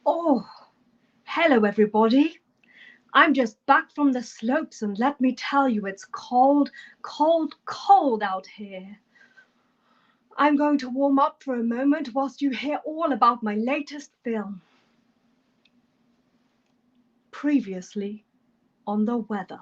Oh, hello everybody. I'm just back from the slopes and let me tell you it's cold, cold, cold out here. I'm going to warm up for a moment whilst you hear all about my latest film. Previously on the weather.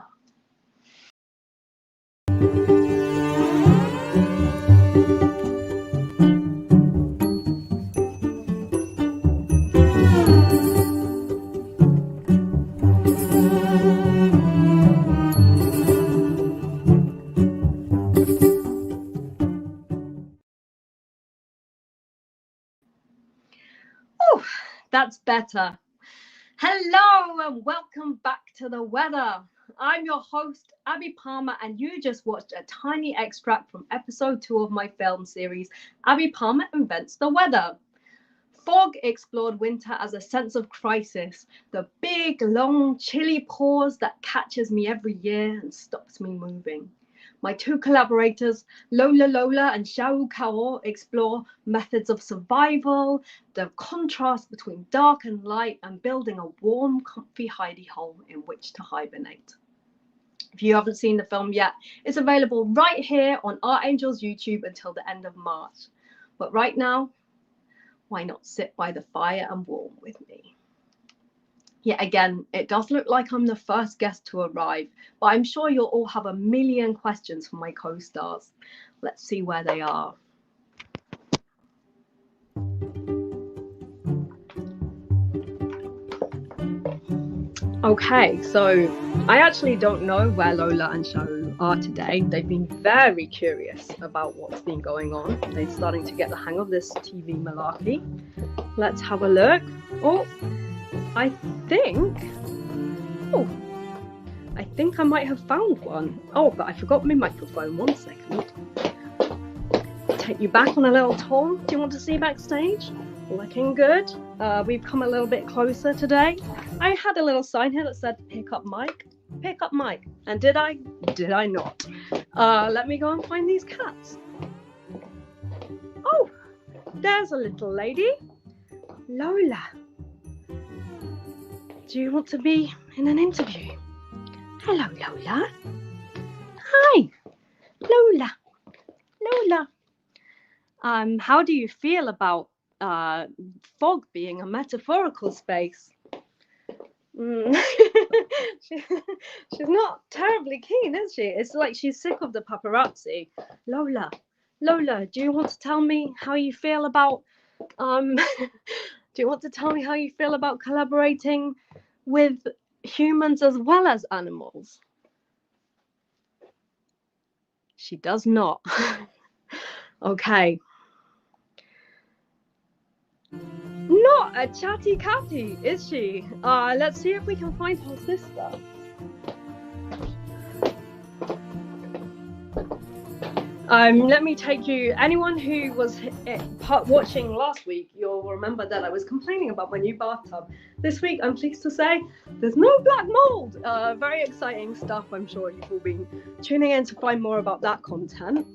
Oh, that's better. Hello and welcome back to the weather. I'm your host, Abi Palmer, and you just watched a tiny extract from episode 2 of my film series, Abi Palmer Invents the Weather. Fog explored winter as a sense of crisis, the big, long, chilly pause that catches me every year and stops me moving. My two collaborators, Lola and Xiao Kao, explore methods of survival, the contrast between dark and light, and building a warm, comfy hidey hole in which to hibernate. If you haven't seen the film yet, it's available right here on Artangel's YouTube until the end of March. But right now, why not sit by the fire and warm with me? Yet again, it does look like I'm the first guest to arrive, but I'm sure you'll all have a million questions for my co-stars. Let's see where they are. Okay, so I actually don't know where Lola and Xiao are today. They've been very curious about what's been going on. They're starting to get the hang of this TV malarkey. Let's have a look. Oh, I think I might have found one. Oh, but I forgot my microphone. 1 second. Take you back on a little tour. Do you want to see backstage? Looking good. We've come a little bit closer today. I had a little sign here that said pick up mic. Pick up mic. And did I? Did I not? Let me go and find these cats. Oh, there's a little lady. Lola. Do you want to be in an interview? Hello, Lola. Hi, Lola. Lola. How do you feel about fog being a metaphorical space? She's not terribly keen, is she? It's like she's sick of the paparazzi. Lola, do you want to tell me how you feel about do you want to tell me how you feel about collaborating with humans as well as animals? She does not. Okay. Not a chatty catty, is she? Let's see if we can find her sister. Let me take you, anyone who was watching last week, you'll remember that I was complaining about my new bathtub. This week, I'm pleased to say, there's no black mold. Very exciting stuff. I'm sure you've all been tuning in to find more about that content.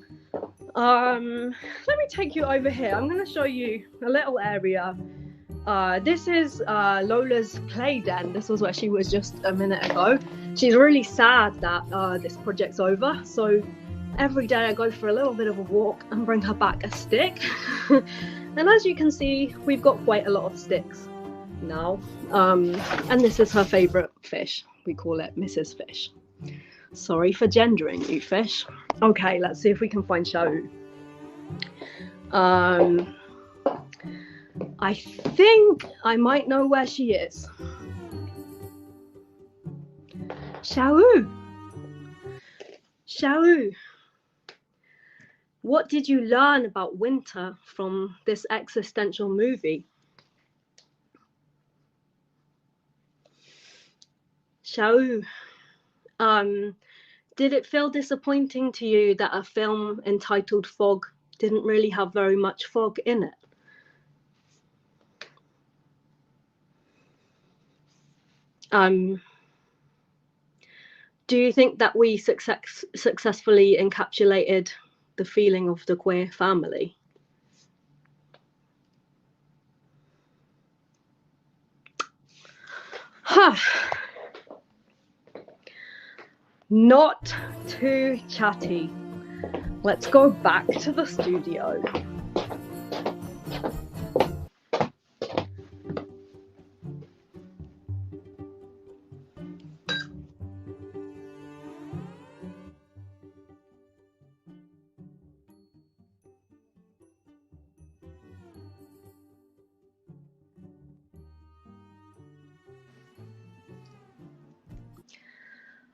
Let me take you over here. I'm going to show you a little area. This is Lola's play den. This was where she was just a minute ago. She's really sad that this project's over. So every day I go for a little bit of a walk and bring her back a stick. And as you can see, we've got quite a lot of sticks now. And this is her favourite fish. We call it Mrs. Fish. Sorry for gendering you, fish. Okay, let's see if we can find Xiao. I think I might know where she is. Xiao. What did you learn about winter from this existential movie? So, did it feel disappointing to you that a film entitled Fog didn't really have very much fog in it? Do you think that we successfully encapsulated the feeling of the queer family? Huh. Not too chatty. Let's go back to the studio.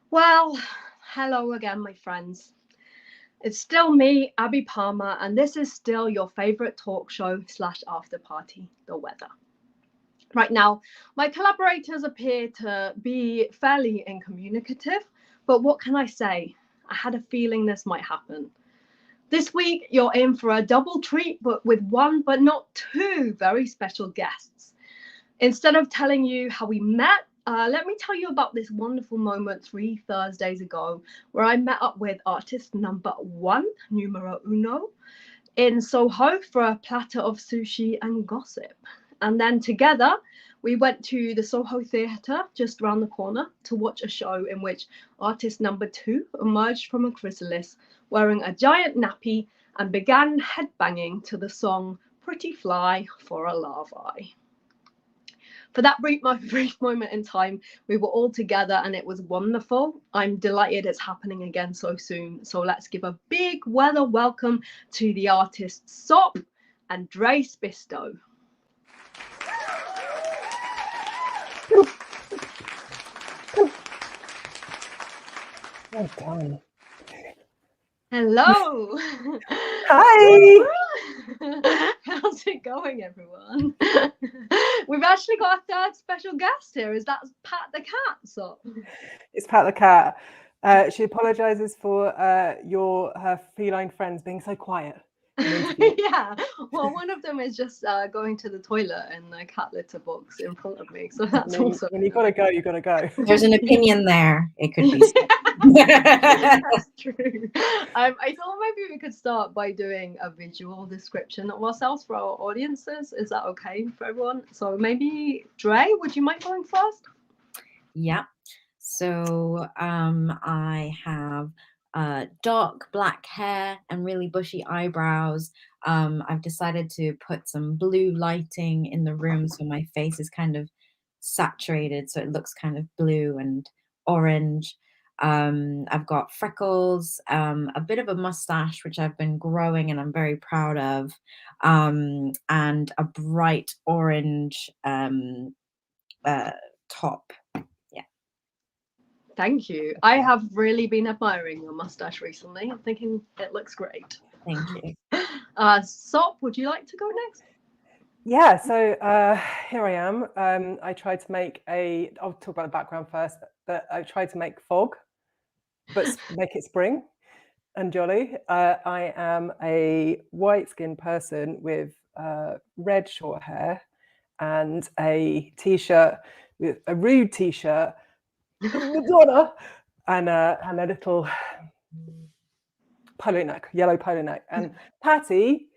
Well, hello again, my friends. It's still me, Abi Palmer, and this is still your favorite talk show / after party, The Weather. Right now, my collaborators appear to be fairly incommunicative, but what can I say? I had a feeling this might happen. This week, you're in for a double treat, but with one but not two very special guests. Instead of telling you how we met, let me tell you about this wonderful moment 3 Thursdays ago, where I met up with artist number 1, numero uno, in Soho for a platter of sushi and gossip. And then together, we went to the Soho Theatre just around the corner to watch a show in which artist number 2 emerged from a chrysalis wearing a giant nappy and began headbanging to the song Pretty Fly for a Larvae. For that brief moment in time, we were all together and it was wonderful. I'm delighted it's happening again so soon. So let's give a big weather welcome to the artists Sop and AnDrea Spisto. Well done. Hello. Hi. How's it going, everyone? We've actually got a third special guest here. Is that Pat the cat? So It's Pat the cat. She apologises for her feline friends being so quiet. Yeah, well, one of them is just going to the toilet in the cat litter box in front of me, so that's also. When you gotta go, you gotta go. There's an opinion there. It could be. That's true. I thought maybe we could start by doing a visual description of ourselves for our audiences. Is that okay for everyone? So maybe Dre, would you mind going first? Yeah. So I have dark black hair and really bushy eyebrows. I've decided to put some blue lighting in the room so my face is kind of saturated, so it looks kind of blue and orange. I've got freckles, a bit of a mustache, which I've been growing and I'm very proud of, and a bright orange top. Thank you. I have really been admiring your mustache recently. I'm thinking it looks great. Thank you. Sop, would you like to go next? Yeah, so here I am. I tried to make I'll talk about the background first, but I tried to make fog, but make it spring and jolly. I am a white-skinned person with red short hair and a t-shirt, with a rude t-shirt, Madonna, and a little polo neck, yellow polo neck. And Patty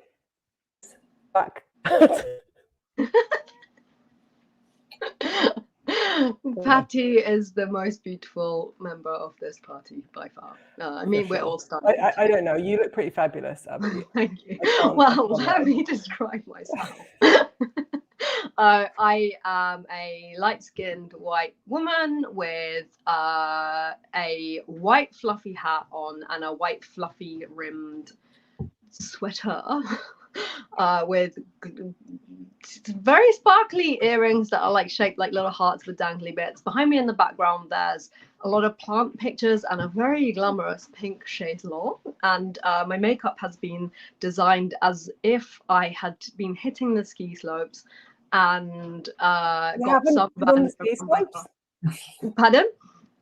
back. Patty is the most beautiful member of this party by far. I mean, we're all stunning. I don't know. You look pretty fabulous, Abby. Thank you. Well, let me describe myself. I am a light-skinned white woman with a white fluffy hat on and a white fluffy rimmed sweater with very sparkly earrings that are like shaped like little hearts with dangly bits. Behind me in the background, there's a lot of plant pictures and a very glamorous pink chaise-longue. And my makeup has been designed as if I had been hitting the ski slopes and got sunburned. Ski slopes? Pardon?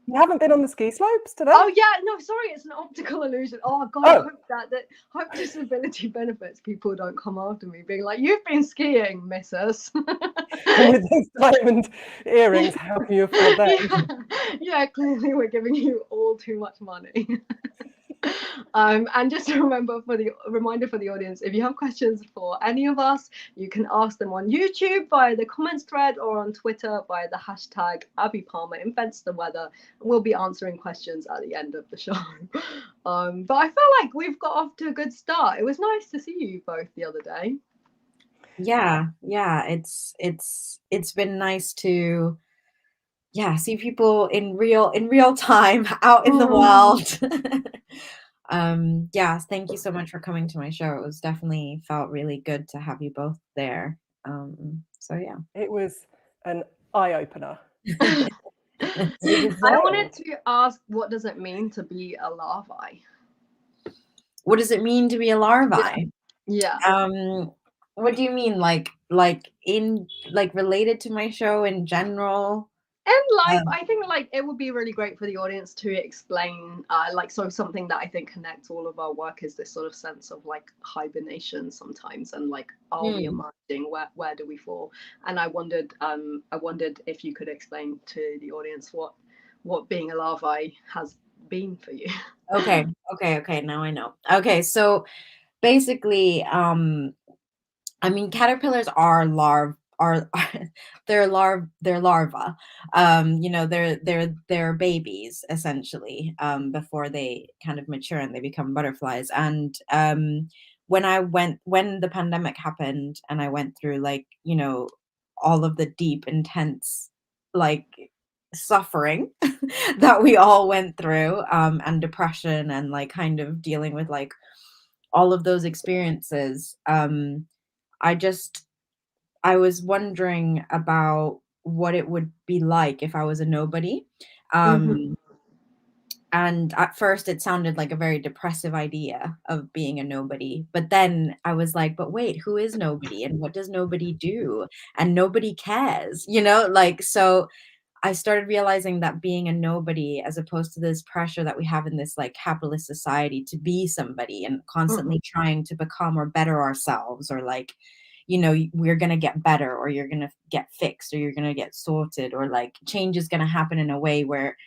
You haven't been on the ski slopes today? Oh yeah, no, sorry, it's an optical illusion. Oh god, I hope that hope disability benefits people don't come after me being like, you've been skiing, missus. And with those diamond earrings, how can you afford that? Yeah, clearly we're giving you all too much money. And just a reminder for the audience, if you have questions for any of us, you can ask them on YouTube via the comments thread or on Twitter via the hashtag Abi Palmer invents the weather. We'll be answering questions at the end of the show. But I feel like we've got off to a good start. It was nice to see you both the other day. Yeah, it's been nice to see people in real time out in the world. Thank you so much for coming to my show. It was definitely felt really good to have you both there. So yeah, it was an eye-opener. I wanted to ask, what does it mean to be a larvae? What does it mean to be a larvae? Yeah. What do you mean, like related to my show in general? And life, I think like it would be really great for the audience to explain, so something that I think connects all of our work is this sort of sense of like hibernation sometimes, and like, are we emerging? Where do we fall? And I wondered if you could explain to the audience what being a larvae has been for you. Okay. Now I know. Okay, so basically, I mean, caterpillars are they're larvae. They're babies essentially, before they kind of mature and they become butterflies. And when the pandemic happened and I went through all of the deep, intense suffering that we all went through, and depression and kind of dealing with all of those experiences, I was wondering about what it would be like if I was a nobody. And at first it sounded like a very depressive idea of being a nobody. But then I was like, but wait, who is nobody? And what does nobody do? And nobody cares, so I started realizing that being a nobody, as opposed to this pressure that we have in this capitalist society to be somebody and constantly trying to become or better ourselves, or we're going to get better, or you're going to get fixed, or you're going to get sorted, or change is going to happen in a way where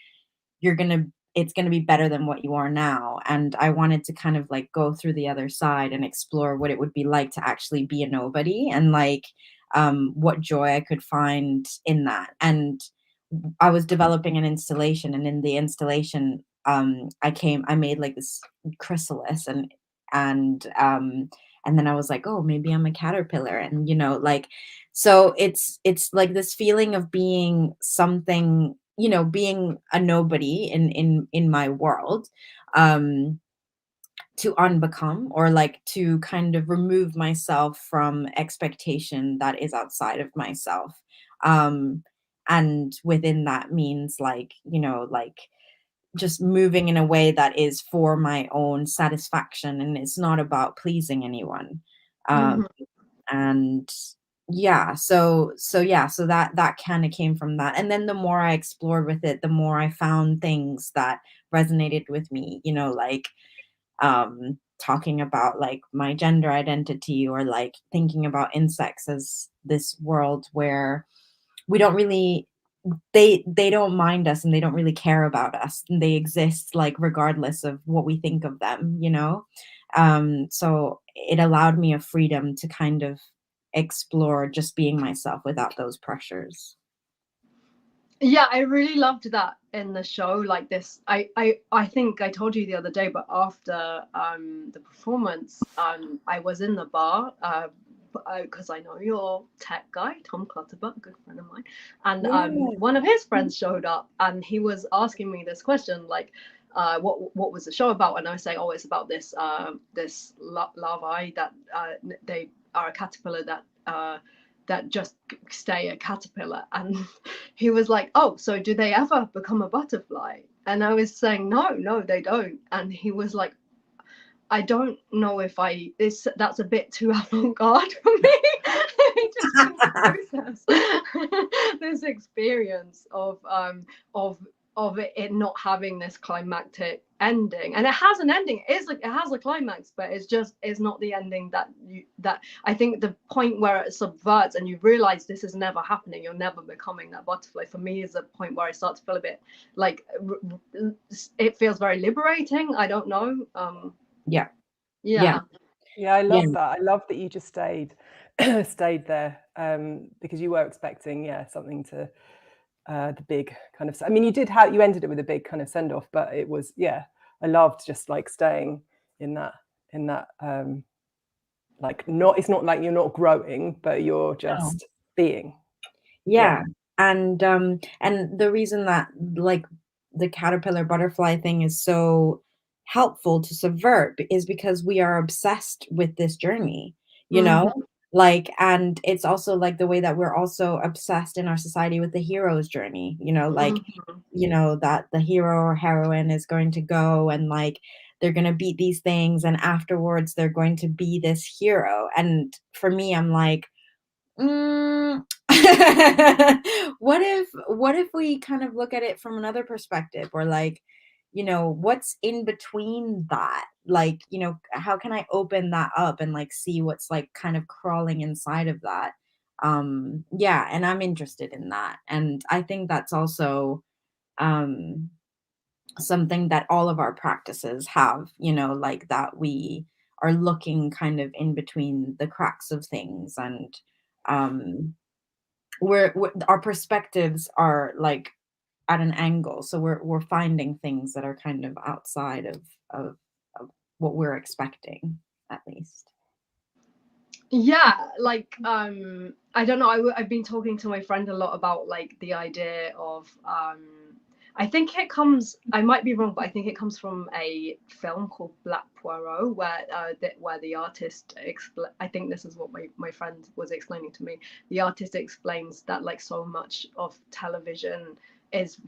it's going to be better than what you are now. And I wanted to kind of go through the other side and explore what it would be like to actually be a nobody, and what joy I could find in that. And I was developing an installation, and in the installation, I made this chrysalis, and then I was like, oh, maybe I'm a caterpillar. And so it's like this feeling of being something, being a nobody in my world, to unbecome, or to kind of remove myself from expectation that is outside of myself. And within that means just moving in a way that is for my own satisfaction, and it's not about pleasing anyone. And so that kind of came from that. And then the more I explored with it, the more I found things that resonated with me, talking about my gender identity, or thinking about insects as this world where we don't really, they don't mind us, and they don't really care about us, and they exist regardless of what we think of them. So it allowed me a freedom to kind of explore just being myself without those pressures. Yeah, I really loved that in the show. Like this, I think I told you the other day, but after the performance, I was in the bar, because I know your tech guy, Tom Clutterbuck, a good friend of mine, and one of his friends showed up, and he was asking me this question, what was the show about? And I was saying, oh, it's about this larvae that they are a caterpillar that just stay a caterpillar. And he was like, oh, so do they ever become a butterfly? And I was saying, no, they don't. And he was like, I don't know if that's a bit too avant-garde for me. Just process this experience of of it not having this climactic ending, and it has an ending. It's like it has a climax, but it's not the ending that I think the point where it subverts and you realize this is never happening, you're never becoming that butterfly, for me is a point where I start to feel a bit like it feels very liberating. I don't know. Yeah. I love that. I love that you just stayed there, because you were expecting something to the big kind of, I mean, you ended it with a big kind of send off, but it was, I loved just like staying in that like, it's not like you're not growing, but you're just being. And the reason that like the caterpillar butterfly thing is so helpful to subvert is because we are obsessed with this journey, you know, like, and it's also like the way that we're also obsessed in our society with the hero's journey, you know, like, you know, that the hero or heroine is going to go and like they're going to beat these things and afterwards they're going to be this hero. And for me, I'm like, what if we kind of look at it from another perspective, or like, you know, what's in between that? Like, you know, how can I open that up and like see what's like kind of crawling inside of that? And I'm interested in that. And I think that's also something that all of our practices have, you know, like that we are looking kind of in between the cracks of things, and our perspectives are like at an angle, so we're finding things that are kind of outside of what we're expecting, at least. Like I don't know, I've been talking to my friend a lot about like the idea of I think it comes, I might be wrong, but I think it comes from a film called Black Poirot, where the artist I think this is what my friend was explaining to me. The artist explains that like so much of television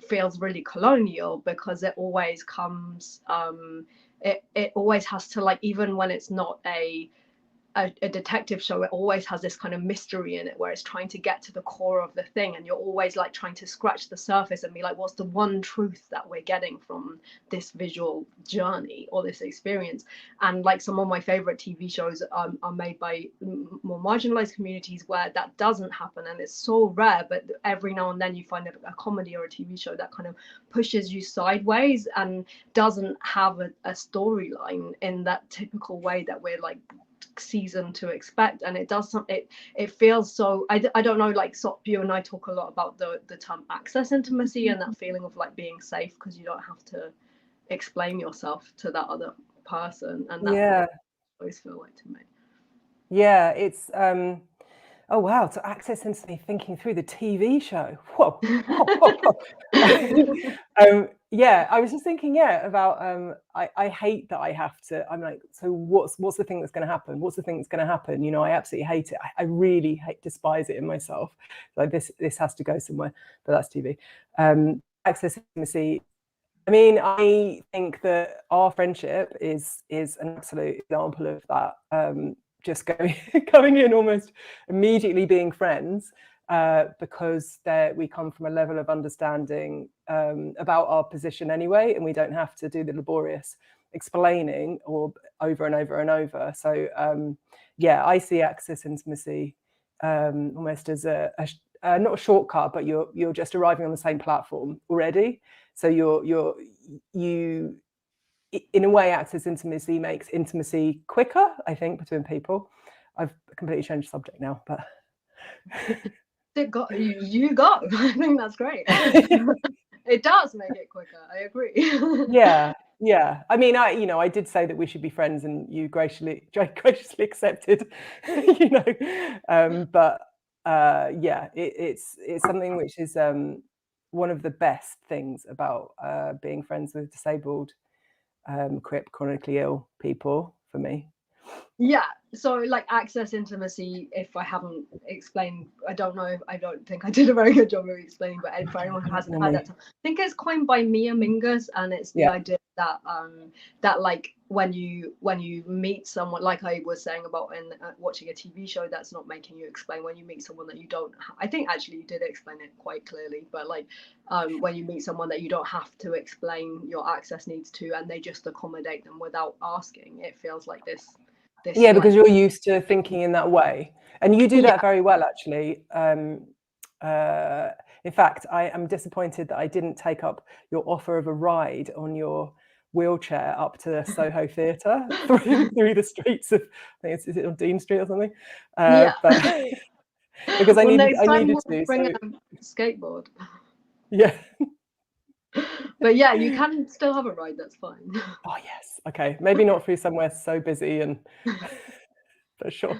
feels really colonial because it always comes it always has to, like, even when it's not a detective show, it always has this kind of mystery in it where it's trying to get to the core of the thing, and you're always like trying to scratch the surface and be like, what's the one truth that we're getting from this visual journey or this experience? And like some of my favorite TV shows are made by more marginalized communities where that doesn't happen, and it's so rare, but every now and then you find a comedy or a TV show that kind of pushes you sideways and doesn't have a storyline in that typical way that we're like season to expect. And it does something, it feels so, I don't know, like Sop, you and I talk a lot about the term access intimacy and that feeling of like being safe because you don't have to explain yourself to that other person, and that always feel like to me. It's oh wow, to access intimacy, thinking through the TV show. Whoa. I was just thinking about I hate that I have to, I'm like, so what's the thing that's going to happen? What's the thing that's going to happen? You know, I absolutely hate it. I really despise it in myself. Like this has to go somewhere, but that's TV. Access intimacy. I mean, I think that our friendship is an absolute example of that. Just going in almost immediately being friends, because we come from a level of understanding about our position anyway, and we don't have to do the laborious explaining or over and over and over. So I see access intimacy almost as a not a shortcut, but you're just arriving on the same platform already. So you in a way, access intimacy makes intimacy quicker, I think, between people. I've completely changed the subject now, but you got I think that's great. It does make it quicker, I agree. Yeah. I mean, I did say that we should be friends, and you graciously accepted. But it's something which is one of the best things about being friends with disabled, chronically ill people for me. Yeah, so like access intimacy, if I haven't explained, I don't know, I don't think I did a very good job of explaining, but for anyone who hasn't heard that term, I think it's coined by Mia Mingus, and it's the idea that that like when you meet someone, like I was saying about in watching a TV show, that's not making you explain. When you meet someone that you don't, I think actually you did explain it quite clearly, but like when you meet someone that you don't have to explain your access needs to, and they just accommodate them without asking, it feels like this. Yeah, because you're used to thinking in that way, and you do that very well, actually. In fact, I am disappointed that I didn't take up your offer of a ride on your wheelchair up to the Soho Theatre through the streets of, I think is it on Dean Street or something? But because I needed to. Bring a skateboard. Yeah. But yeah, you can still have a ride. That's fine. Oh yes. Okay. Maybe not through somewhere so busy and. For sure.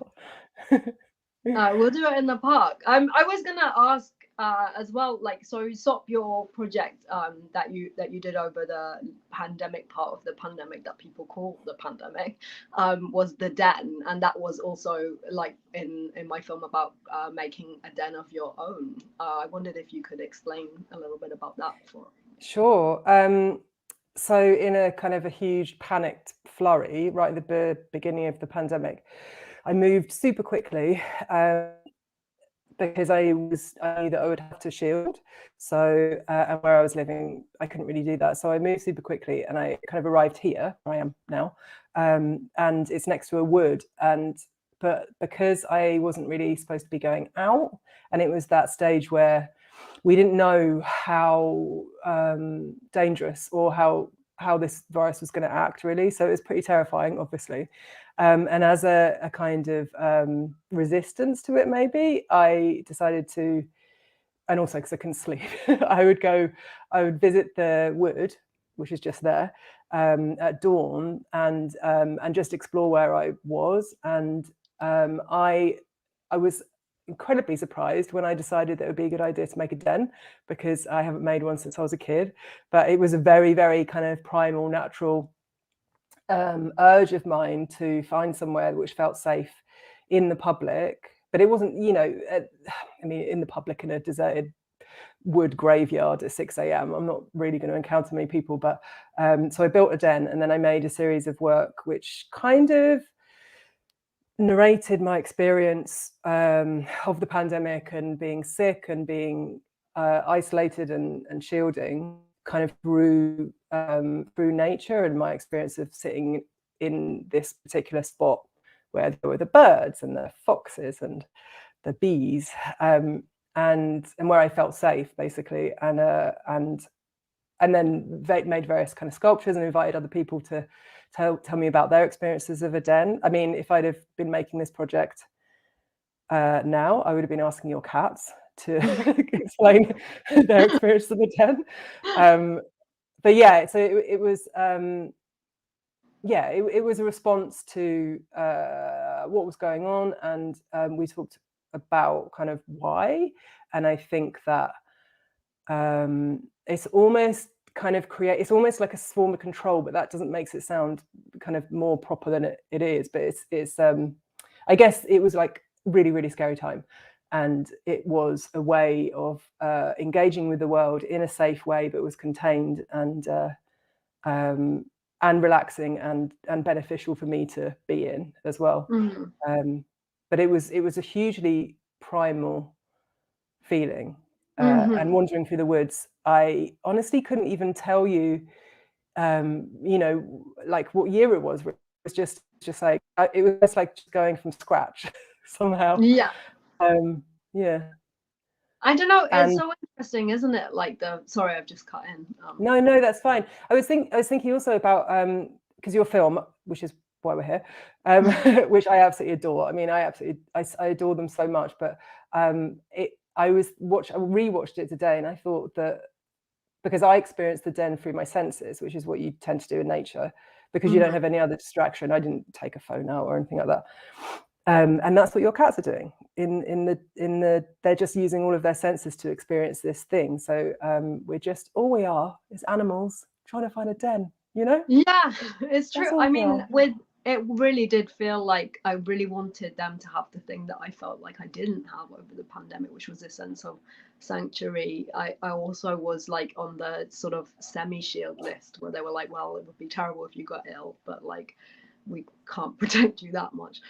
We'll do it in the park. I was gonna ask as well, like, so Sop, your project that you did over the pandemic, part of the pandemic that people call the pandemic, was the den, and that was also like in my film about making a den of your own. I wondered if you could explain a little bit about that for. Sure. So in a kind of a huge panicked flurry, right at the beginning of the pandemic, I moved super quickly because I knew that I would have to shield. So and where I was living, I couldn't really do that. So I moved super quickly, and I kind of arrived here, where I am now, and it's next to a wood. But because I wasn't really supposed to be going out, and it was that stage where we didn't know how dangerous or how this virus was going to act, really. So it was pretty terrifying, obviously. And as a kind of resistance to it, maybe, I decided to, and also because I couldn't sleep, I would visit the wood, which is just there, at dawn, and just explore where I was. And I was incredibly surprised when I decided that it would be a good idea to make a den, because I haven't made one since I was a kid. But it was a very, very kind of primal, natural urge of mine to find somewhere which felt safe in the public. But it wasn't, I mean, in the public in a deserted wood graveyard at 6 a.m. I'm not really going to encounter many people. But so I built a den, and then I made a series of work which kind of narrated my experience of the pandemic and being sick and being isolated and shielding, kind of through nature, and my experience of sitting in this particular spot where there were the birds and the foxes and the bees, and where I felt safe, basically, and then made various kind of sculptures and invited other people to tell me about their experiences of a den. I mean, if I'd have been making this project now, I would have been asking your cats to explain their experience of the den. But yeah, so it was it was a response to what was going on, and we talked about kind of why. And I think that it's almost kind of it's almost like a form of control, but that doesn't make it sound kind of more proper than it is. But it's I guess it was like really, really scary time, and it was a way of engaging with the world in a safe way, but was contained and relaxing and beneficial for me to be in as well. But it was a hugely primal feeling. And wandering through the woods, I honestly couldn't even tell you, like what year it was. It was just like it was just like just going from scratch somehow. Yeah. Yeah. I don't know. It's so interesting, isn't it? Like sorry, I've just cut in. No, that's fine. I was thinking also about because your film, which is why we're here, which I absolutely adore. I mean, I adore them so much. But I rewatched it today, and I thought that because I experienced the den through my senses, which is what you tend to do in nature, because you don't have any other distraction. I didn't take a phone out or anything like that. And that's what your cats are doing they're just using all of their senses to experience this thing. So all we are is animals trying to find a den, Yeah, it's true. I mean, with it really did feel like I really wanted them to have the thing that I felt like I didn't have over the pandemic, which was a sense of sanctuary. I also was like on the sort of semi-shield list where they were like, well, it would be terrible if you got ill, but like we can't protect you that much.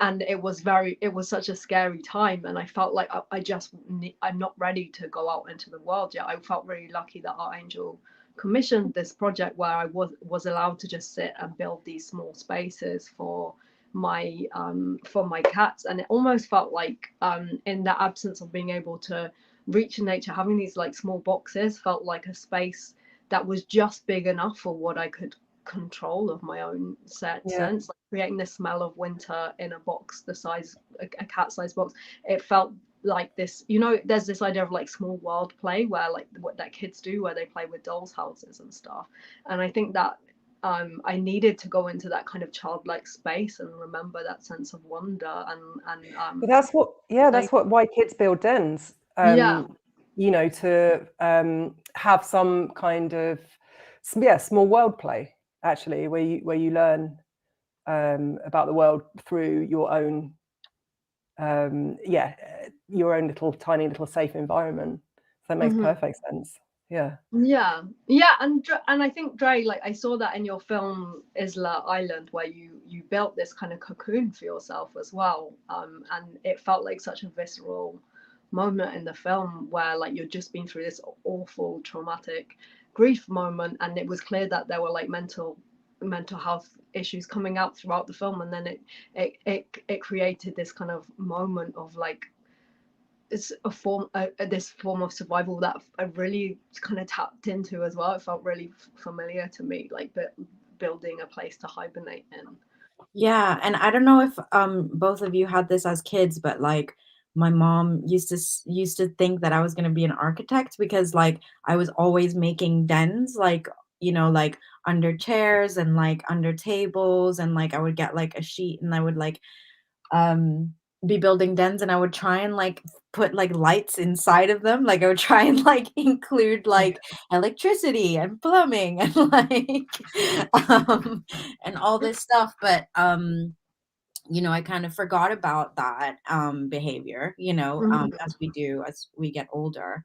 And it was such a scary time, and I felt like I'm not ready to go out into the world yet. I felt really lucky that Artangel commissioned this project where I was allowed to just sit and build these small spaces for my cats, and it almost felt like in the absence of being able to reach in nature, having these like small boxes felt like a space that was just big enough for what I could control of my own sense, like creating the smell of winter in a box the size a cat size box. It felt like this, you know, there's this idea of like small world play where like what that kids do where they play with dolls houses and stuff, and I think that I needed to go into that kind of childlike space and remember that sense of wonder but that's what why kids build dens, you know, to have some kind of small world play, actually, where you learn about the world through your own your own little tiny little safe environment. So that makes perfect sense. And I think, Dre, like I saw that in your film Isla Island, where you built this kind of cocoon for yourself as well, and it felt like such a visceral moment in the film where like you'd just been through this awful traumatic grief moment, and it was clear that there were like mental health issues coming out throughout the film, and then it created this kind of moment of like it's this form of survival that I really kind of tapped into as well. It felt really familiar to me, like building a place to hibernate in. Yeah, and I don't know if both of you had this as kids, but like my mom used to think that I was going to be an architect because like I was always making dens, like, you know, like under chairs and like under tables, and like I would get like a sheet and I would like be building dens, and I would try and like put like lights inside of them. Like I would try and like include like electricity and plumbing and like and all this stuff. But you know, I kind of forgot about that behavior, you know, as we do as we get older.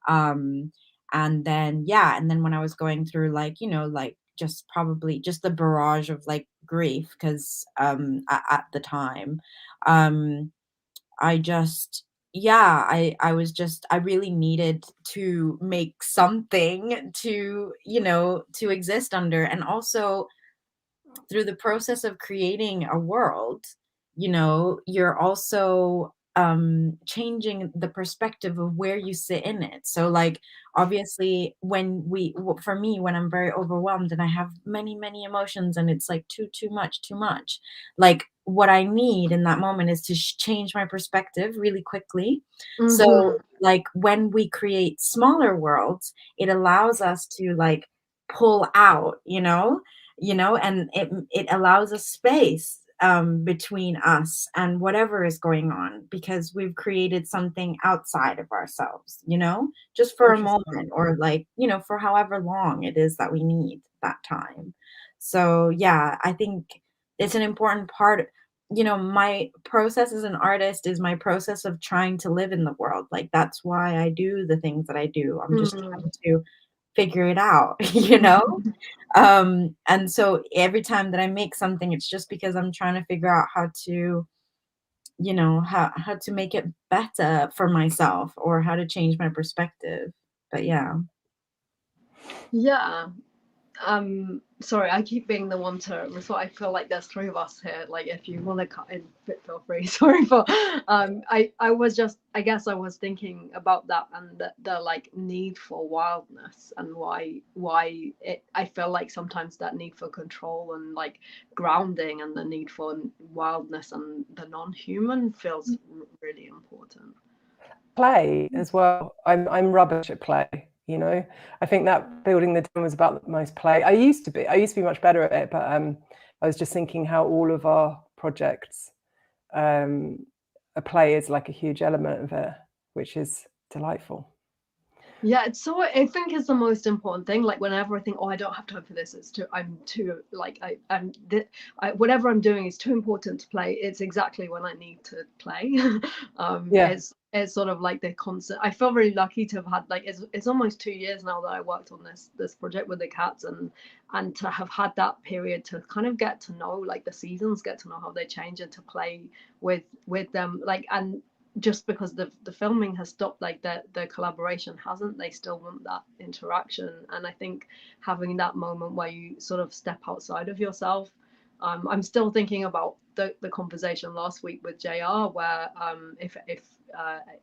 Um and then and then when I was going through like, you know, like just probably just the barrage of like grief, because at the time I just I was just I really needed to make something to, you know, to exist under. And also through the process of creating a world, you know, you're also changing the perspective of where you sit in it. So like obviously for me, when I'm very overwhelmed and I have many emotions and it's like too much, like what I need in that moment is to change my perspective really quickly. So like when we create smaller worlds, it allows us to like pull out, and it allows a space between us and whatever is going on, because we've created something outside of ourselves, just for a moment, or like, for however long it is that we need that time. So yeah, I think it's an important part. My process as an artist is my process of trying to live in the world. Like that's why I do the things that I do. I'm just trying to figure it out, and so every time that I make something, it's just because I'm trying to figure out how to, how to make it better for myself, or how to change my perspective. But yeah. Sorry, I keep being the one to respond. I feel like there's three of us here. Like, if you want to cut in, feel free. Sorry for. I guess I was thinking about that, and the like need for wildness, and why I feel like sometimes that need for control and like grounding, and the need for wildness and the non-human feels really important. Play as well. I'm rubbish at play. I think that building the den was about the most play. I used to be much better at it, but I was just thinking how all of our projects, a play is like a huge element of it, which is delightful. Yeah, it's so I think it's the most important thing. Like whenever I think, oh, I don't have time for this, I'm too like whatever I'm doing is too important to play. It's exactly when I need to play. Yeah. It's sort of like the constant. I feel really lucky to have had like it's almost 2 years now that I worked on this project with the cats, and to have had that period to kind of get to know like the seasons, get to know how they change, and to play with them like. And just because the filming has stopped, like the collaboration hasn't, they still want that interaction. And I think having that moment where you sort of step outside of yourself, I'm still thinking about the conversation last week with JR, where if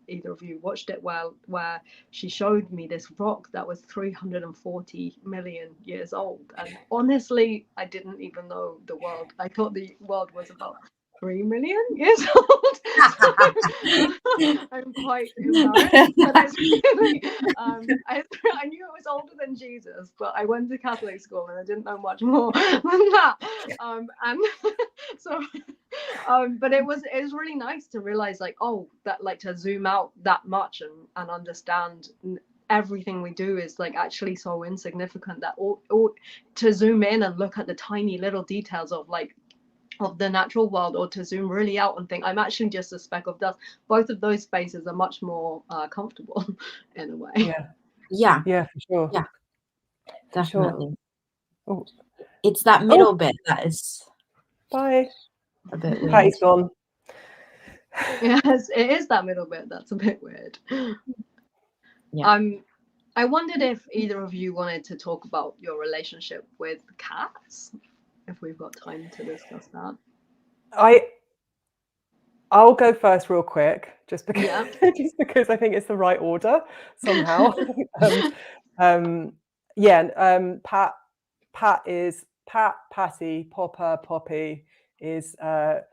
either of you watched it, where she showed me this rock that was 340 million years old, and honestly I didn't even know the world, I thought the world was about 3 million years old. I'm quite embarrassed, but it's really, I knew it was older than Jesus, but I went to Catholic school and I didn't know much more than that. And so, but it was really nice to realize, like, oh, that, like, to zoom out that much and understand everything we do is like actually so insignificant, that or to zoom in and look at the tiny little details of like of the natural world, or to zoom really out and think I'm actually just a speck of dust. Both of those spaces are much more comfortable in a way. Yeah, For sure. yeah, definitely. Oh, It's that middle bit that is bye. a bit weird. Patty's gone. Yes, it is that middle bit that's a bit weird. Yeah. I wondered if either of you wanted to talk about your relationship with cats, if we've got time to discuss that. I'll go first real quick, just because Yeah. just because I think it's the right order somehow. Patty, Popper, Poppy is my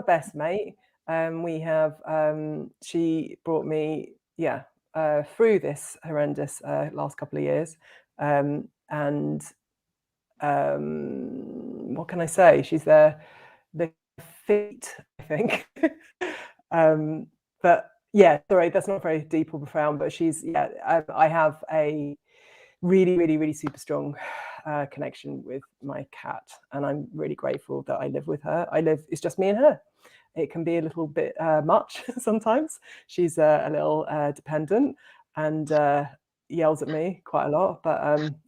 best mate. We have she brought me through this horrendous last couple of years, and what can I say? She's the feet, I think. But yeah, sorry, that's not very deep or profound, but she's I have a really, really, really super strong connection with my cat, and I'm really grateful that I live with her. It's just me and her. It can be a little bit much sometimes. She's a little dependent and yells at me quite a lot, but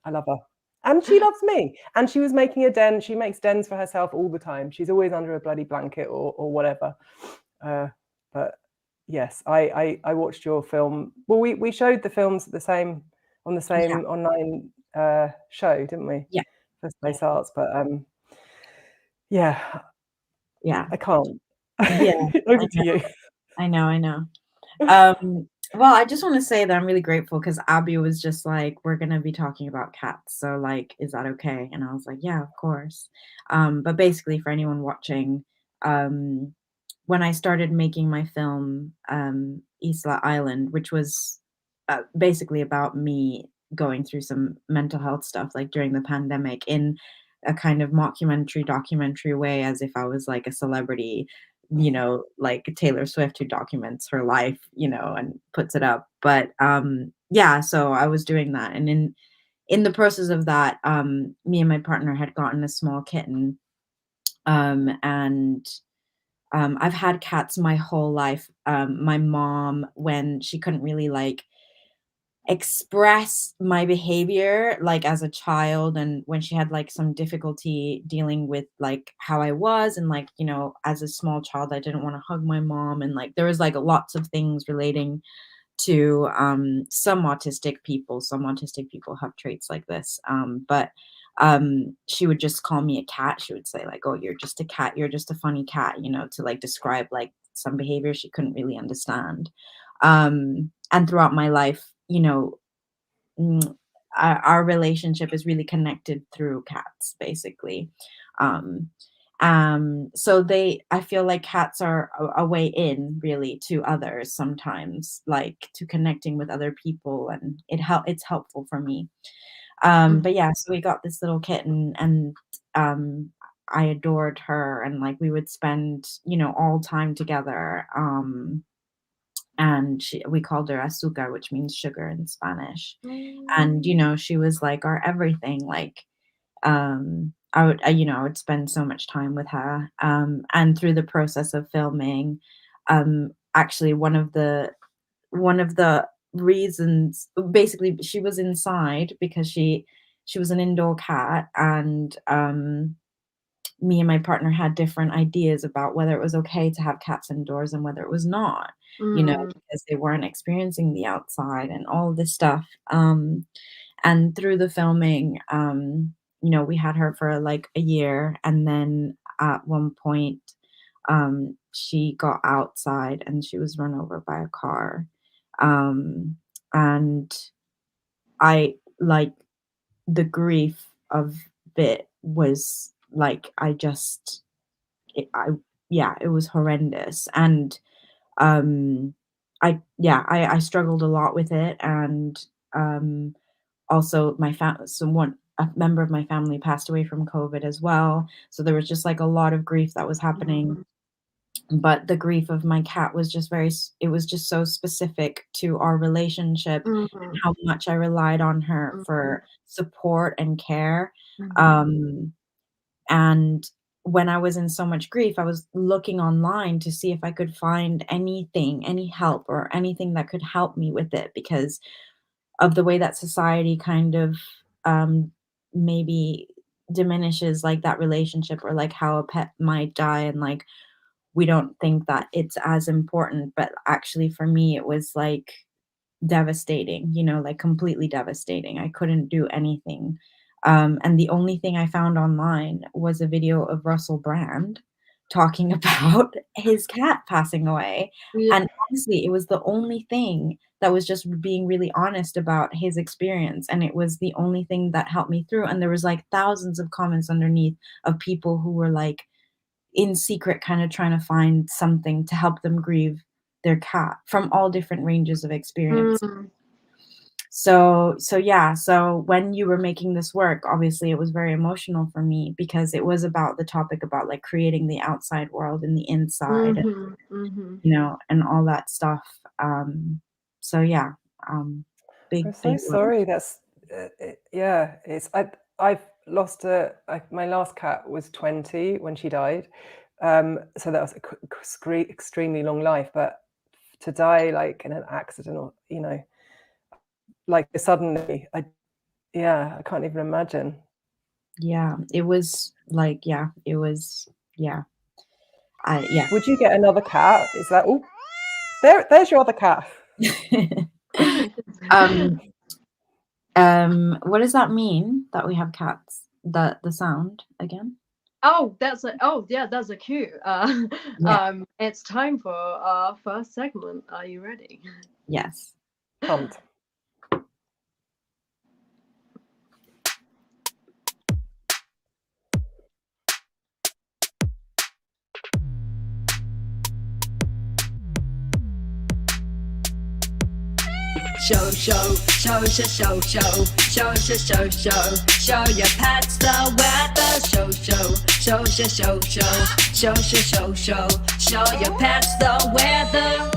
I love her. And she loves me. And she was making a den. She makes dens for herself all the time. She's always under a bloody blanket or whatever. But yes, I watched your film. Well, we showed the films on the same online show, didn't we? Yeah. First Place Arts. But yeah, I can't. Yeah. Over to you. I know. Well, I just want to say that I'm really grateful because Abby was just like, we're going to be talking about cats. So, like, is that okay? And I was like, yeah, of course. But basically, for anyone watching, when I started making my film, Isla Island, which was basically about me going through some mental health stuff, like during the pandemic, in a kind of documentary way, as if I was like a celebrity, like Taylor Swift, who documents her life, and puts it up. But so I was doing that. And in the process of that, me and my partner had gotten a small kitten. And I've had cats my whole life. My mom, when she couldn't really like express my behavior like as a child, and when she had like some difficulty dealing with like how I was, and like, as a small child I didn't want to hug my mom, and like there was like lots of things relating to some autistic people have traits like this, but she would just call me a cat. She would say like, oh, you're just a cat, you're just a funny cat, to like describe like some behavior she couldn't really understand. And throughout my life, our relationship is really connected through cats, basically. So I feel like cats are a way in, really, to others sometimes, like to connecting with other people, and it's helpful for me. But yeah, so we got this little kitten, and I adored her, and like we would spend, all time together. and we called her azúcar, which means sugar in Spanish. And she was like our everything. Like I would spend so much time with her. And through the process of filming, actually one of the reasons, basically, she was inside because she was an indoor cat, and me and my partner had different ideas about whether it was okay to have cats indoors and whether it was not, because they weren't experiencing the outside and all this stuff. And through the filming, we had her for like a year, and then at one point, she got outside and she was run over by a car. And I like the grief of it was like, it was horrendous. And I struggled a lot with it. And also a member of my family passed away from COVID as well. So there was just like a lot of grief that was happening. But the grief of my cat was just it was just so specific to our relationship and how much I relied on her for support and care. And when I was in so much grief, I was looking online to see if I could find anything, any help or anything that could help me with it, because of the way that society kind of maybe diminishes like that relationship, or like how a pet might die, and like we don't think that it's as important. But actually for me it was like devastating, like completely devastating. I couldn't do anything. And the only thing I found online was a video of Russell Brand talking about his cat passing away. And honestly, it was the only thing that was just being really honest about his experience. And it was the only thing that helped me through. And there was like thousands of comments underneath of people who were like in secret kind of trying to find something to help them grieve their cat from all different ranges of experience. So when you were making this work, obviously it was very emotional for me, because it was about the topic about like creating the outside world and the inside, and all that stuff. Big. I'm so sorry. That's I've lost my last cat was 20 when she died, so that was extremely long life. But to die like in an accident, or like suddenly, I can't even imagine. It was like, Would you get another cat? Is that there's your other cat. What does that mean that we have cats? The sound again? That's a cue. It's time for our first segment. Are you ready? Yes. Pumped. Show your pets the weather. Show your pets the weather.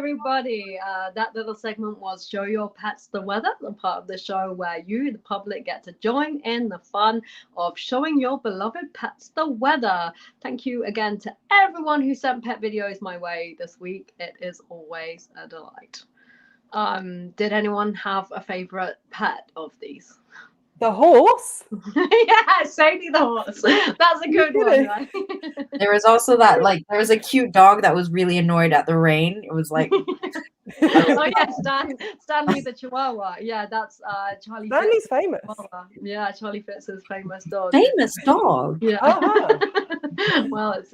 everybody. That little segment was Show Your Pets the Weather, the part of the show where you, the public, get to join in the fun of showing your beloved pets the weather. Thank you again to everyone who sent pet videos my way this week. It is always a delight. Did anyone have a favorite pet of these? The horse? Yeah, Sadie the horse. That's a good one, right? There was also that, like, there was a cute dog that was really annoyed at the rain. It was like, oh yeah, Stanley the Chihuahua. Yeah, that's Charlie. Stanley's Fitz. famous. Yeah, Charlie Fitz's famous dog. famous dog. Yeah. Oh, Well, it's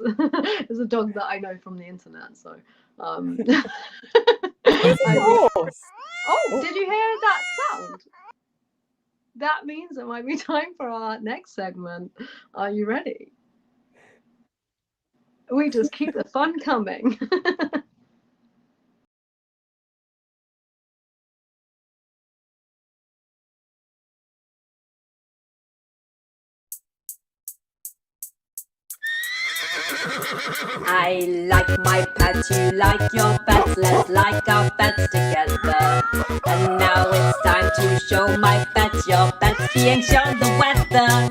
a dog that I know from the internet. So. Where's the horse? Oh, did you hear that sound? That means it might be time for our next segment. Are you ready? We just keep the fun coming. I like my pets, you like your pets, let's like our pets together. And now it's time to show my pets, your pets being shown the weather.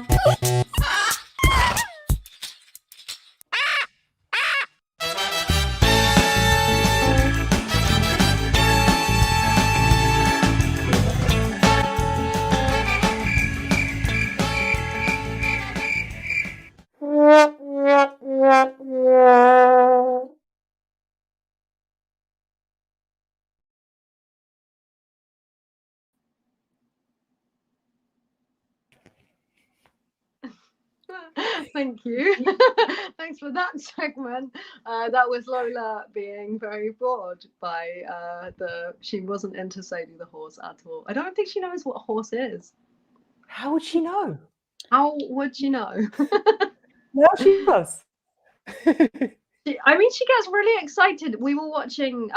Thank you. Thanks for that segment. That was Lola being very bored by she wasn't into Sadie the horse at all. I don't think she knows what a horse is. How would she know? How would she know? Now she does. I mean, she gets really excited. We were watching.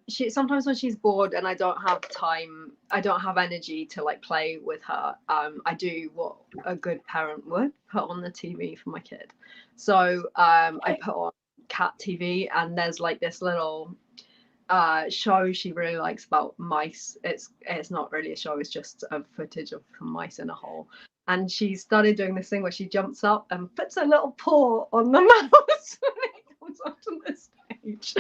She sometimes when she's bored and I don't have time, I don't have energy to like play with her. I do what a good parent would, put on the TV for my kid. So I put on cat TV, and there's like this little show she really likes about mice. It's not really a show. It's just a footage of mice in a hole. And she started doing this thing where she jumps up and puts her little paw on the mouse. Onto the stage,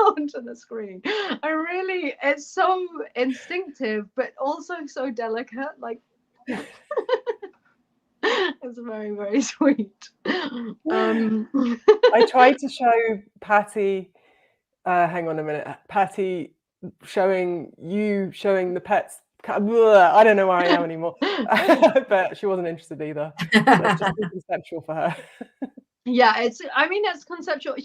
onto the screen. It's so instinctive, but also so delicate. Like, it's very, very sweet. I tried to show Patty. Hang on a minute, Patty, showing the pets. I don't know where I am anymore, but she wasn't interested either. It's just too conceptual for her. Yeah, it's conceptual.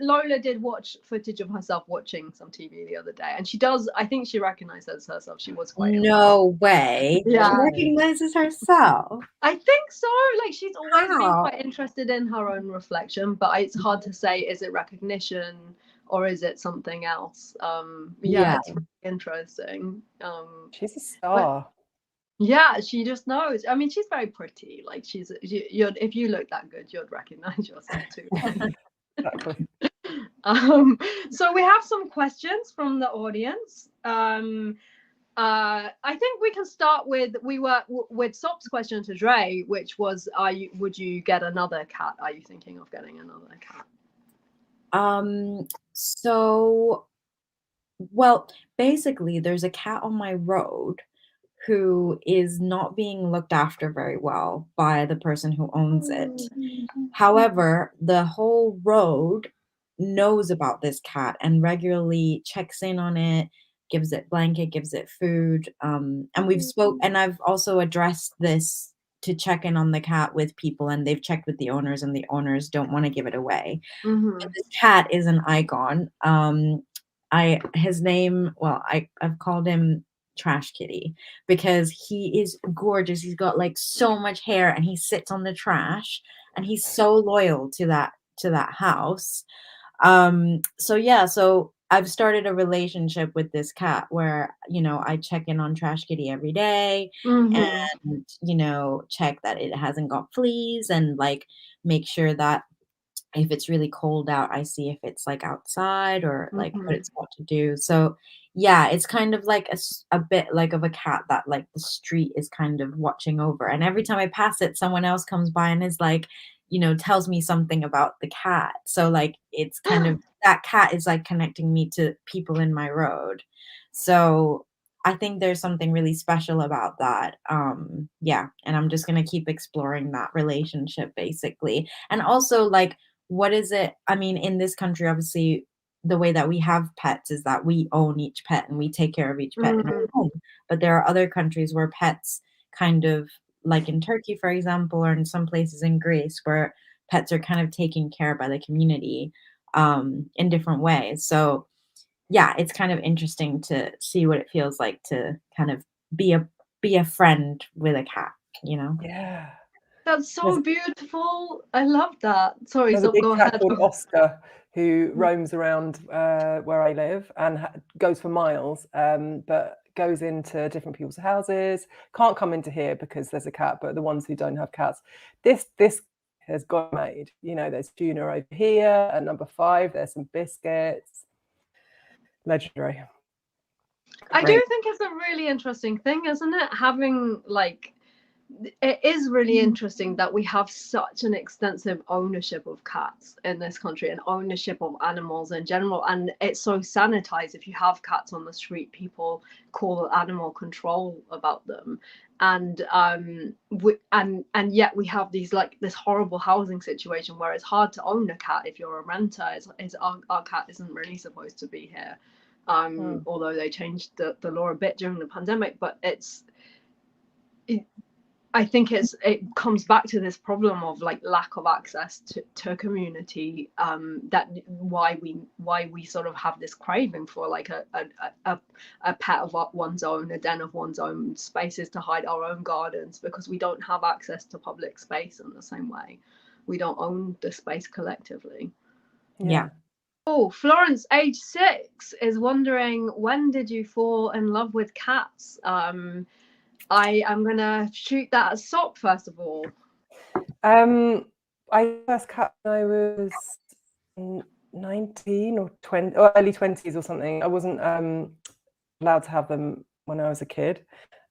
Lola did watch footage of herself watching some TV the other day, and I think she recognizes herself. She was quite No way. Yeah. She recognizes herself. I think so. Like, she's always been quite interested in her own reflection, but it's hard to say, is it recognition or is it something else? Yeah, it's really interesting. She's a star. Yeah, she just knows. I mean, she's very pretty. Like, if you look that good, you'd recognize yourself too. Exactly. So we have some questions from the audience. I think we can start with Sop's question to Dre, which was, would you get another cat? Are you thinking of getting another cat? So, well, basically, there's a cat on my road who is not being looked after very well by the person who owns it. However, the whole road knows about this cat and regularly checks in on it, gives it blanket, gives it food. And I've also addressed this to check in on the cat with people, and they've checked with the owners, and the owners don't want to give it away. Mm-hmm. This cat is an icon. I've called him Trash Kitty because he is gorgeous. He's got like so much hair, and he sits on the trash, and he's so loyal to that house. So I've started a relationship with this cat where, I check in on Trash Kitty every day, Mm-hmm. and check that it hasn't got fleas, and like make sure that if it's really cold out, I see if it's like outside or like what Mhm. it's got to do. So yeah, it's kind of like a bit like of a cat that like the street is kind of watching over. And every time I pass it, someone else comes by and is like, tells me something about the cat. So like it's kind of that cat is like connecting me to people in my road. So I think there's something really special about that. Yeah, and I'm just gonna keep exploring that relationship basically. And also like what is it? I mean, in this country, obviously, the way that we have pets is that we own each pet and we take care of each pet in our Mm. home. But there are other countries where pets kind of like in Turkey, for example, or in some places in Greece where pets are kind of taken care of by the community in different ways. So yeah, it's kind of interesting to see what it feels like to kind of be a friend with a cat, you know? Yeah. That's There's, so beautiful. I love that. Sorry, there's a so big go cat ahead. called Oscar who roams around where I live and goes for miles, but goes into different people's houses. Can't come into here because there's a cat, but the ones who don't have cats, this has got made. There's tuna over here at number 5. There's some biscuits. Legendary. I Great. do think it's a really interesting thing, isn't it? Having like, it is really interesting that we have such an extensive ownership of cats in this country and ownership of animals in general. And it's so sanitized. If you have cats on the street, people call animal control about them. And and yet we have these like this horrible housing situation where it's hard to own a cat if you're a renter. It's our cat isn't really supposed to be here. Although they changed the law a bit during the pandemic, but I think it comes back to this problem of like lack of access to community. That why we sort of have this craving for like a pet of one's own, a den of one's own, spaces to hide our own gardens, because we don't have access to public space in the same way. We don't own the space collectively. Yeah. Oh, Florence, age 6, is wondering, when did you fall in love with cats? I am gonna shoot that at Sop first of all. I first cat when I was 19 or 20 or early 20s or something. I wasn't allowed to have them when I was a kid.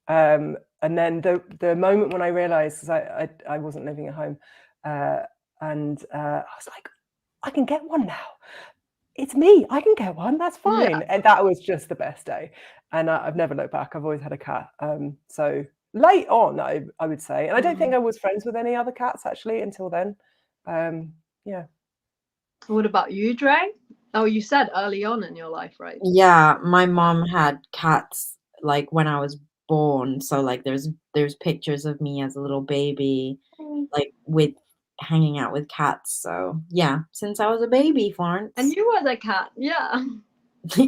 And then the moment when I realized, because I wasn't living at home, and I was like, I can get one now. It's me. I can get one. That's fine. Yeah. And that was just the best day. And I've never looked back. I've always had a cat. So late on, I would say. And I don't think I was friends with any other cats actually until then. Yeah. What about you, Dre? Oh, you said early on in your life, right? Yeah, my mom had cats like when I was born. So like there's pictures of me as a little baby, like with hanging out with cats. So yeah, since I was a baby, Florence. And you were the cat, yeah.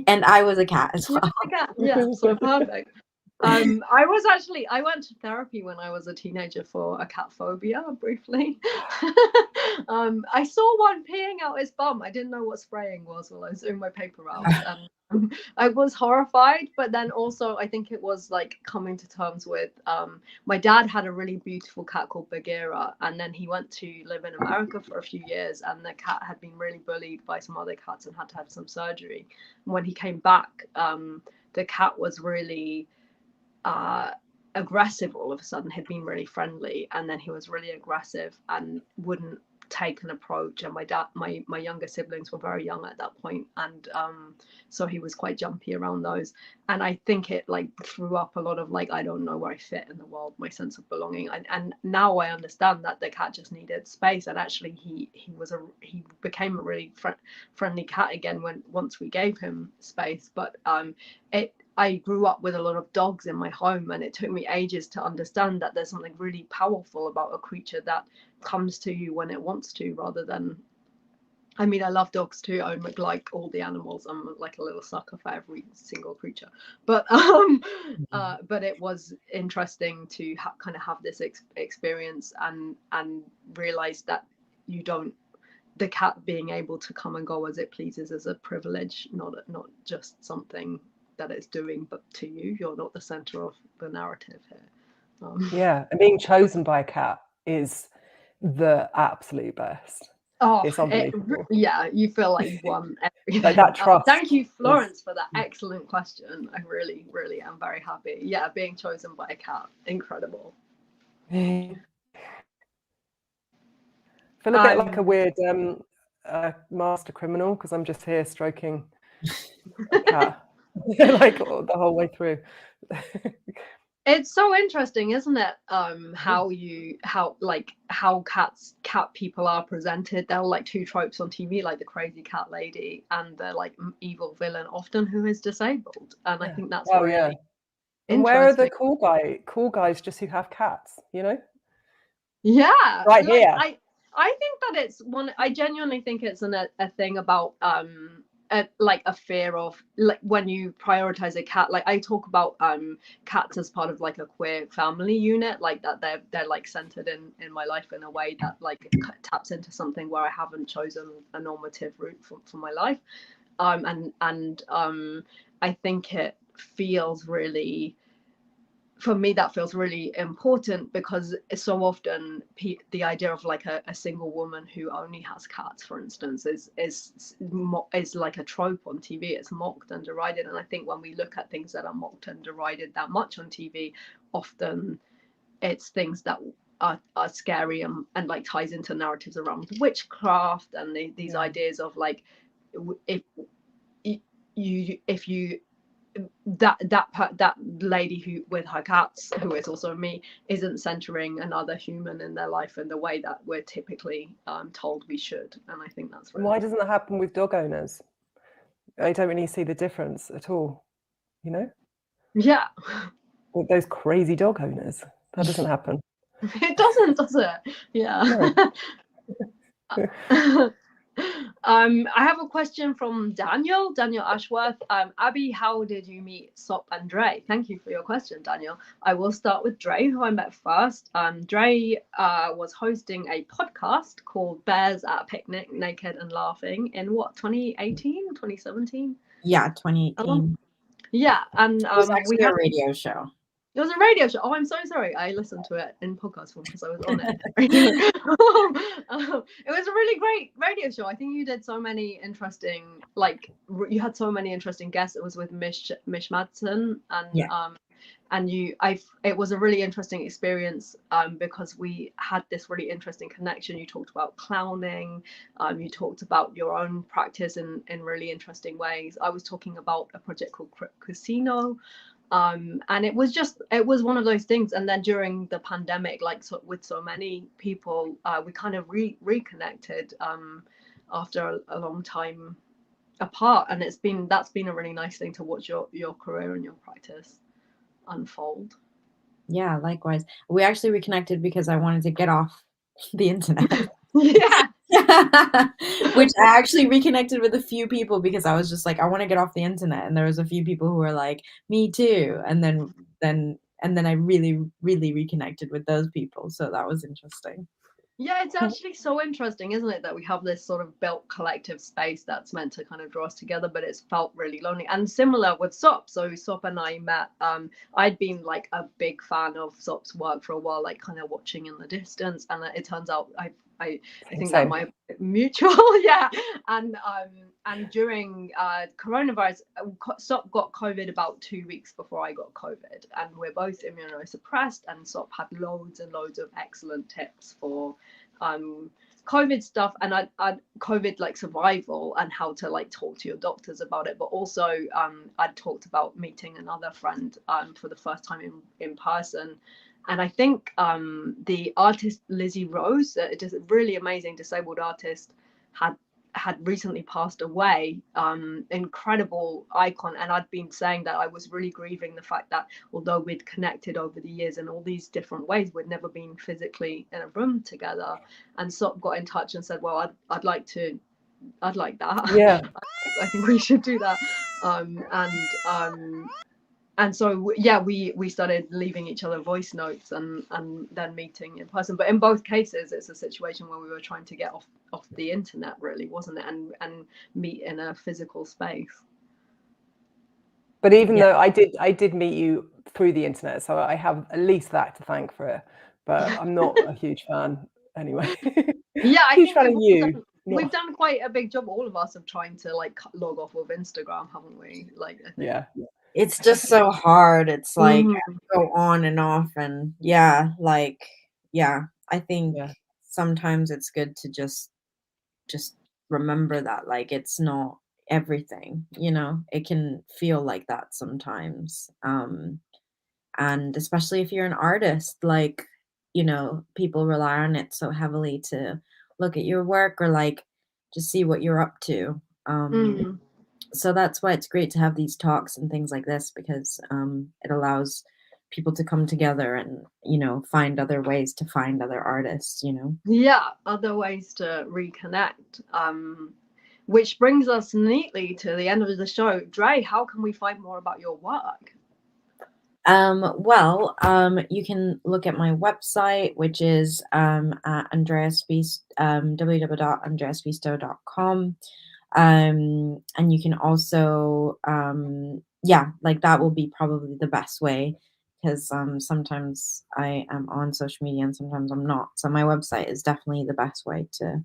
And I was a cat as You well. were the cat, yeah. So perfect. I went to therapy when I was a teenager for a cat phobia briefly. I saw one peeing out his bum. I didn't know what spraying was while I was doing my paper rounds. I was horrified, but then also I think it was like coming to terms with my dad had a really beautiful cat called Bagheera, and then he went to live in America for a few years, and the cat had been really bullied by some other cats and had to have some surgery. And when he came back, the cat was really aggressive all of a sudden. Had been really friendly, and then he was really aggressive and wouldn't take an approach. And my younger siblings were very young at that point, and so he was quite jumpy around those. And I think it like threw up a lot of like, I don't know where I fit in the world, my sense of belonging. And now I understand that the cat just needed space, and actually he became a really friendly cat again once we gave him space. But I grew up with a lot of dogs in my home, and it took me ages to understand that there's something really powerful about a creature that comes to you when it wants to, rather than, I mean, I love dogs too. I'm like all the animals. I'm like a little sucker for every single creature. But it was interesting to kind of have this experience and realize that the cat being able to come and go as it pleases is a privilege, not just something that it's doing, but to you. You're not the center of the narrative here. Yeah, and being chosen by a cat is the absolute best. Oh, It's unbelievable. yeah, you feel like you've won everything. Like that trust. Thank you, Florence, for that excellent question. I really, really am very happy. Yeah, being chosen by a cat, incredible. Feel a bit like a weird master criminal because I'm just here stroking a cat like the whole way through. It's so interesting, isn't it? How cat people are presented. They're like two tropes on TV, like the crazy cat lady and the like evil villain, often who is disabled. And I think that's really interesting. And where are the cool guys just who have cats? You know? Yeah, right here. I think that it's one. I genuinely think it's a thing about a fear of like when you prioritize a cat. Like I talk about cats as part of like a queer family unit, like that they're like centered in my life in a way that like taps into something where I haven't chosen a normative route for my life. I think it feels really. For me, that feels really important because so often the idea of like a single woman who only has cats, for instance, is like a trope on TV. It's mocked and derided, and I think when we look at things that are mocked and derided that much on TV, often it's things that are scary and like ties into narratives around witchcraft and these ideas of like if you that lady who with her cats, who is also me, isn't centering another human in their life in the way that we're typically told we should. And I think that's really... Why doesn't that happen with dog owners? I don't really see the difference at all, you know? Yeah. With those crazy dog owners, that doesn't happen. It doesn't, does it? Yeah. No. I have a question from Daniel Ashworth. Abi, how did you meet Sop and Dre? Thank you for your question, Daniel. I will start with Dre, who I met first. Dre was hosting a podcast called Bears at a Picnic, Naked and Laughing in what, 2018, 2017? Yeah, 2018. Yeah, and it was actually a radio show. It was a radio show. Oh, I'm so sorry. I listened to it in podcast form because I was on it. It was a really great radio show. I think you did so many interesting, like you had so many interesting guests. It was with Mish Madsen, and it was a really interesting experience because we had this really interesting connection. You talked about clowning, you talked about your own practice in really interesting ways. I was talking about a project called Casino. And it was one of those things. And then during the pandemic, like with so many people, we kind of reconnected after a long time apart. And that's been a really nice thing to watch your career and your practice unfold. Yeah, likewise. We actually reconnected because I wanted to get off the internet. Yeah. Which I actually reconnected with a few people because I was just like, I want to get off the internet, and there was a few people who were like, me too, and then I really reconnected with those people, so that was interesting. Yeah, it's actually so interesting, isn't it, that we have this sort of built collective space that's meant to kind of draw us together, but it's felt really lonely. And similar with Sop. So Sop and I met, I'd been like a big fan of Sop's work for a while, like kind of watching in the distance, and it turns out I think that might be mutual. Yeah. And during coronavirus, Sop got COVID about 2 weeks before I got COVID, and we're both immunosuppressed, and Sop had loads and loads of excellent tips for COVID stuff, and I'd COVID like survival and how to like talk to your doctors about it, but also I'd talked about meeting another friend for the first time in person. And I think the artist Lizzie Rose, just a really amazing disabled artist, had recently passed away. Incredible icon. And I'd been saying that I was really grieving the fact that although we'd connected over the years in all these different ways, we'd never been physically in a room together. And Sop got in touch and said, well, I'd like that. Yeah. I think we should do that. And so, yeah, we started leaving each other voice notes and then meeting in person. But in both cases, it's a situation where we were trying to get off the internet, really, wasn't it? And meet in a physical space. But even though I did meet you through the internet, so I have at least that to thank for it. But I'm not a huge fan anyway. Yeah, huge fan of you. we've done quite a big job, all of us, of trying to like log off of Instagram, haven't we? Like, I think. Yeah. It's just so hard. It's like Mhm. go on and off, and I think sometimes it's good to just remember that, like, it's not everything, it can feel like that sometimes. And especially if you're an artist, like, people rely on it so heavily to look at your work or like just see what you're up to. Mhm. So that's why it's great to have these talks and things like this, because it allows people to come together and find other ways to find other artists. Yeah, other ways to reconnect. Which brings us neatly to the end of the show. Dre, how can we find more about your work? You can look at my website, which is at AnDrea Spisto, www.andreaspisto.com. And you can also, that will be probably the best way, because sometimes I am on social media and sometimes I'm not. So my website is definitely the best way to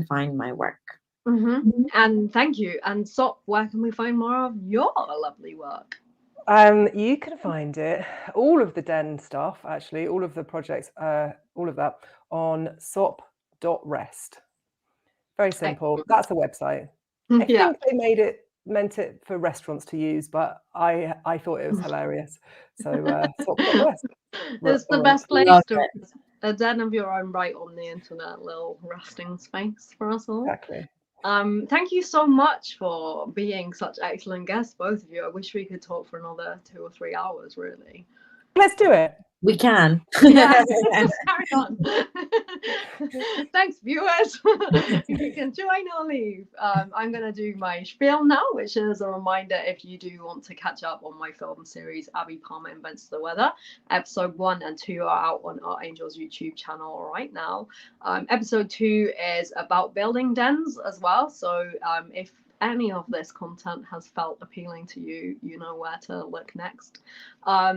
find my work. Mm-hmm. And thank you. And Sop, where can we find more of your lovely work? You can find it, all of the Den stuff, actually, all of the projects, all of that on sop.rest. Very simple. That's the website. I think they meant it for restaurants to use, but I thought it was hilarious. So sop.rest. It's the best place to a den of your own right on the internet, little resting space for us all. Exactly. Thank you so much for being such excellent guests, both of you. I wish we could talk for another 2 or 3 hours, really. Let's do it. We can. Yeah, carry on. Thanks, viewers. You can join or leave. I'm going to do my spiel now, which is a reminder, if you do want to catch up on my film series, Abi Palmer Invents the Weather, episode 1 and 2 are out on Artangel's YouTube channel right now. Episode 2 is about building dens as well. So if any of this content has felt appealing to you, you know where to look next.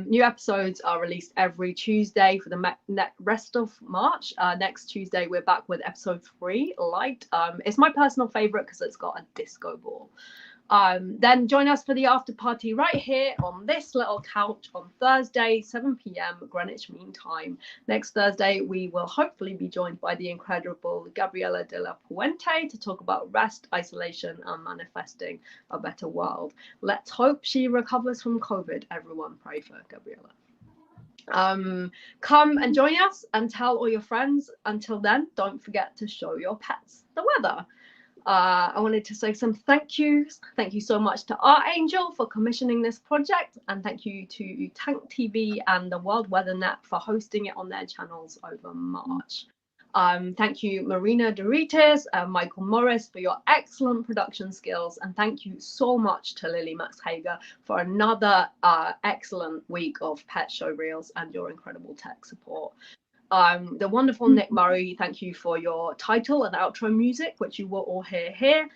New episodes are released every Tuesday for the rest of March. Next Tuesday, we're back with episode 3, Light. It's my personal favorite because it's got a disco ball. Then join us for the after party right here on this little couch on Thursday, 7 p.m. Greenwich Mean Time. Next Thursday, we will hopefully be joined by the incredible Gabriela de la Puente to talk about rest, isolation, and manifesting a better world. Let's hope she recovers from COVID. Everyone pray for Gabriela. Come and join us and tell all your friends. Until then, don't forget to show your pets the weather. I wanted to say some thank yous. Thank you so much to Artangel for commissioning this project, and thank you to Tank TV and the World Weather Net for hosting it on their channels over March. Thank you, Marina Dorites and Michael Morris, for your excellent production skills, and thank you so much to Lily Max Hager for another excellent week of pet show reels and your incredible tech support. The wonderful Nick Murray, thank you for your title and outro music, which you will all hear here.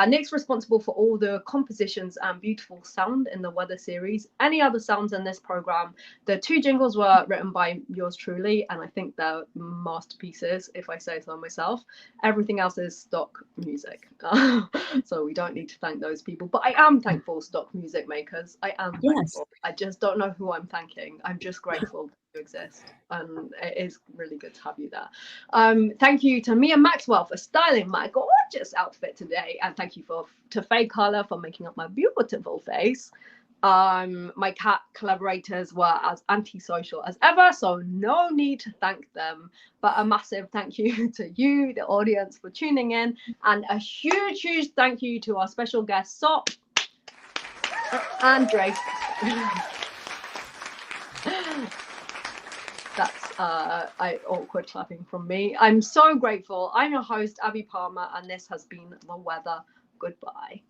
Nick's responsible for all the compositions and beautiful sound in the weather series. Any other sounds in this program, the 2 jingles were written by yours truly, and I think they're masterpieces, if I say so myself. Everything else is stock music, so we don't need to thank those people. But I am thankful, stock music makers. I am thankful. I just don't know who I'm thanking. I'm just grateful to exist, and it is really good to have you there. Thank you to Mia Maxwell for styling my gorgeous outfit today, and thank you to Faye Carla for making up my beautiful face. My cat collaborators were as antisocial as ever, so no need to thank them, but a massive thank you to you, the audience, for tuning in, and a huge thank you to our special guest Sop and AnDrea. That's awkward clapping from me. I'm so grateful. I'm your host, Abi Palmer, and this has been The Weather. Goodbye.